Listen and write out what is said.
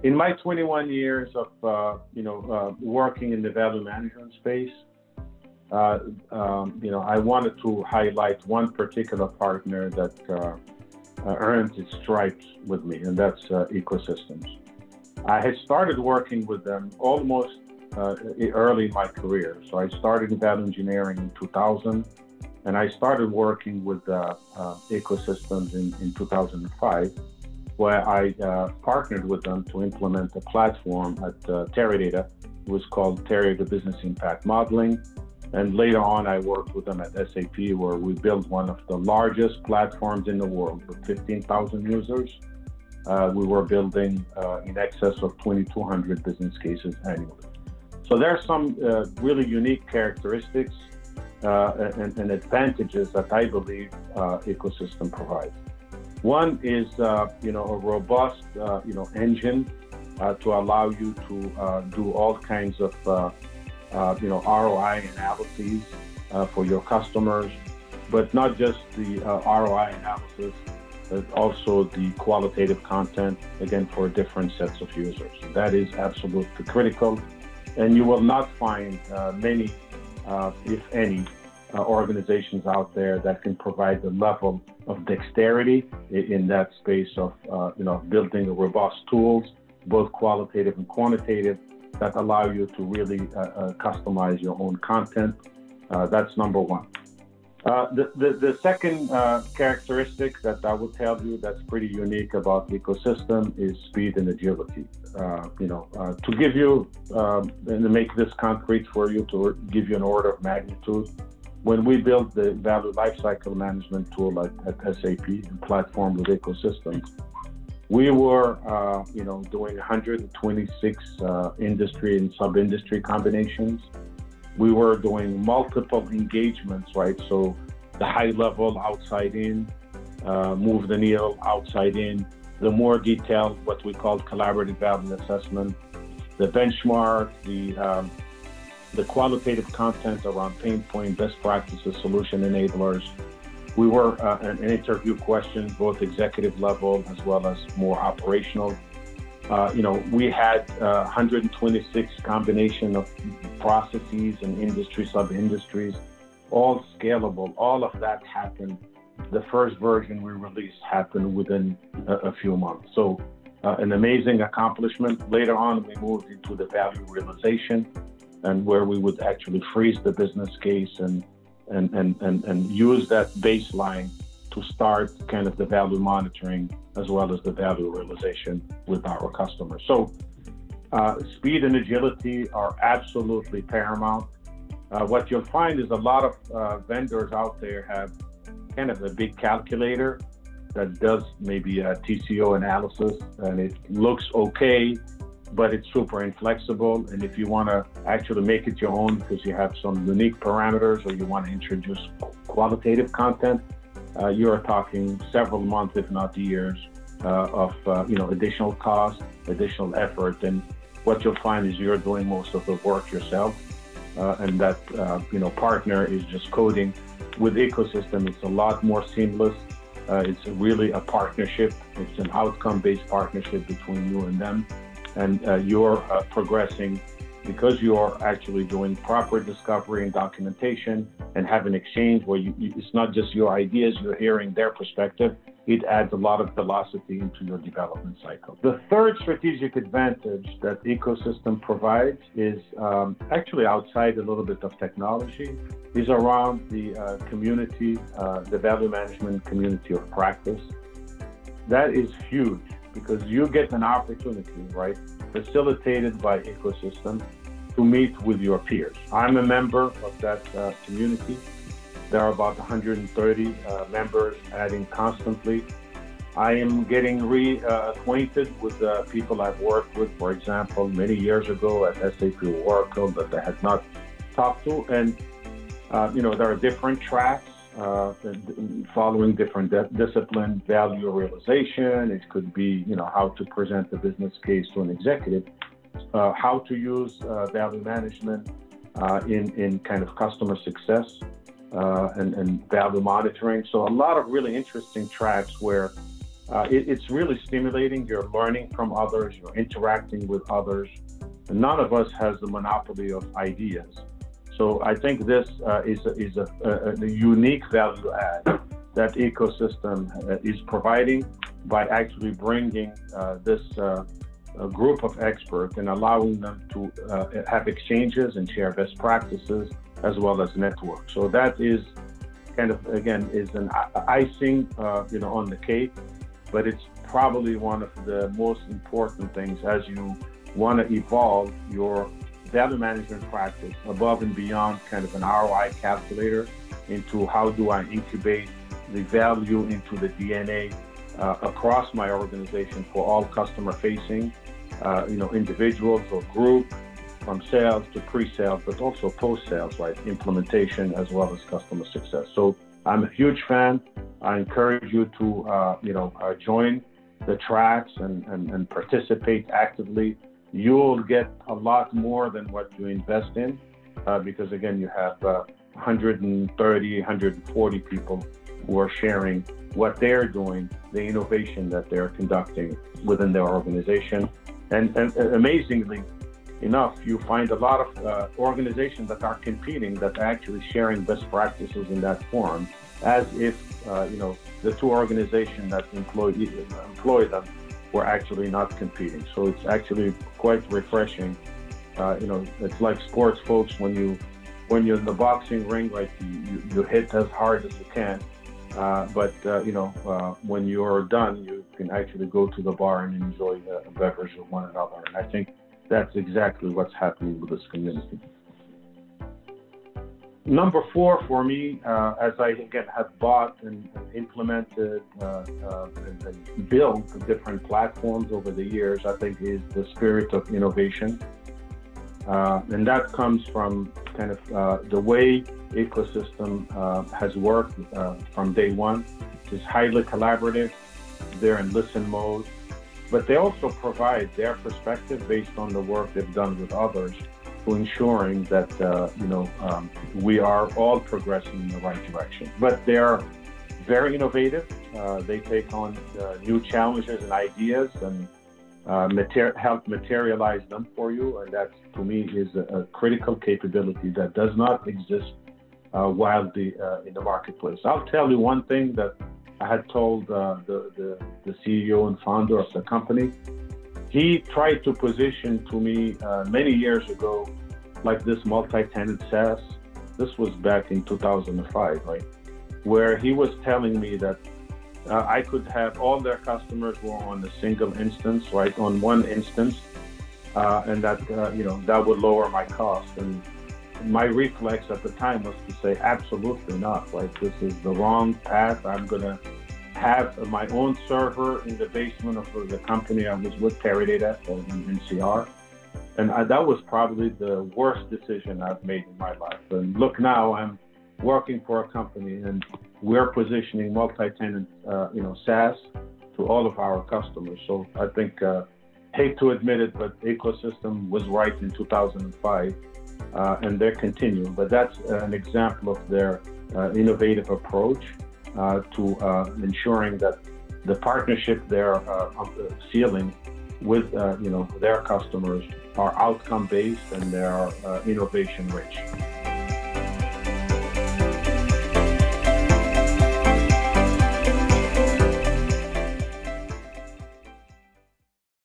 In my 21 years of working in the value management space, I wanted to highlight one particular partner that earned its stripes with me, and that's Ecosystems. I had started working with them almost early in my career. So I started in value engineering in 2000, and I started working with Ecosystems in 2005, where I partnered with them to implement a platform at Teradata. It was called Teradata Business Impact Modeling. And later on, I worked with them at SAP, where we built one of the largest platforms in the world with 15,000 users. We were building in excess of 2,200 business cases annually. So there are some really unique characteristics and advantages that I believe Ecosystem provides. One is, a robust, engine to allow you to do all kinds of, ROI analyses for your customers, but not just the ROI analysis, but also the qualitative content, again, for different sets of users. That is absolutely critical. And you will not find many, if any, organizations out there that can provide the level of dexterity in that space of, building robust tools, both qualitative and quantitative, that allow you to really customize your own content. That's number one. The second characteristic that I would tell you that's pretty unique about the ecosystem is speed and agility. To give you, and to make this concrete for you, to give you an order of magnitude, when we built the value lifecycle management tool at SAP and platform with ecosystems, we were, doing 126 industry and sub-industry combinations. We were doing multiple engagements, right? So the high level outside in, move the needle outside in, the more detailed, what we call collaborative value assessment, the benchmark, the qualitative content around pain point, best practices, solution enablers. We were an interview questions, both executive level as well as more operational. We had 126 combination of processes and industry, sub-industries, all scalable. All of that happened. The first version we released happened within a few months. So an amazing accomplishment. Later on, we moved into the value realization, and where we would actually freeze the business case and use that baseline to start kind of the value monitoring as well as the value realization with our customers. So speed and agility are absolutely paramount. What you'll find is a lot of vendors out there have kind of a big calculator that does maybe a TCO analysis, and it looks okay, but it's super inflexible. And if you want to actually make it your own because you have some unique parameters or you want to introduce qualitative content, you are talking several months, if not years, of additional cost, additional effort. And what you'll find is you're doing most of the work yourself, and that partner is just coding. With ecosystem, it's a lot more seamless. It's really a partnership. It's an outcome-based partnership between you and them. And you're progressing because you're actually doing proper discovery and documentation and have an exchange where it's not just your ideas, you're hearing their perspective. It adds a lot of velocity into your development cycle. The third strategic advantage that ecosystem provides is actually outside a little bit of technology, is around the community, the value management community of practice. That is huge, because you get an opportunity, right, facilitated by ecosystem, to meet with your peers. I'm a member of that community. There are about 130 members adding constantly. I am getting reacquainted with people I've worked with, for example, many years ago at SAP Oracle that I had not talked to. And, there are different tracks following different discipline, value realization. It could be, how to present the business case to an executive, how to use value management in kind of customer success and value monitoring. So a lot of really interesting tracks where It's really stimulating. You're learning from others, you're interacting with others. None of us has the monopoly of ideas. So I think this is a unique value add that ecosystem is providing by actually bringing this group of experts and allowing them to have exchanges and share best practices as well as network. So that is kind of, again, is an icing on the cake, but it's probably one of the most important things as you want to evolve your value management practice above and beyond kind of an ROI calculator into how do I incubate the value into the DNA across my organization for all customer facing individuals or group, from sales to pre-sales, but also post-sales, right? Implementation as well as customer success. So I'm a huge fan. I encourage you to join the tracks and participate actively. You'll get a lot more than what you invest in because, again, you have 130, 140 people who are sharing what they're doing, the innovation that they're conducting within their organization. And amazingly enough, you find a lot of organizations that are competing that are actually sharing best practices in that forum, as if the two organizations that employ them were actually not competing. So it's actually quite refreshing. It's like sports folks when you're in the boxing ring, right? You hit as hard as you can, but when you're done, you can actually go to the bar and enjoy a beverage with one another. And I think that's exactly what's happening with this community. Number 4 for me, as I again have bought and implemented and built different platforms over the years, I think is the spirit of innovation. And that comes from kind of the way ecosystem has worked from day one. It's highly collaborative. They're in listen mode, but they also provide their perspective based on the work they've done with others to ensuring that we are all progressing in the right direction. But they're very innovative. They take on new challenges and ideas and help materialize them for you, and that to me is a critical capability that does not exist wildly in the marketplace. I'll tell you one thing that I had told the CEO and founder of the company. He tried to position to me many years ago like this multi-tenant SaaS. This was back in 2005, right? Where he was telling me that I could have all their customers were on a single instance, right? On one instance, and that, that would lower my cost. And my reflex at the time was to say, absolutely not, right? This is the wrong path. I'm going to have my own server in the basement of the company I was with, Teradata or NCR. And that was probably the worst decision I've made in my life. And look, now I'm working for a company and we're positioning multi-tenant, SaaS to all of our customers. So I think, hate to admit it, but ecosystem was right in 2005, and they're continuing. But that's an example of their innovative approach to ensuring that the partnership they're sealing with, their customers are outcome-based and they are innovation-rich.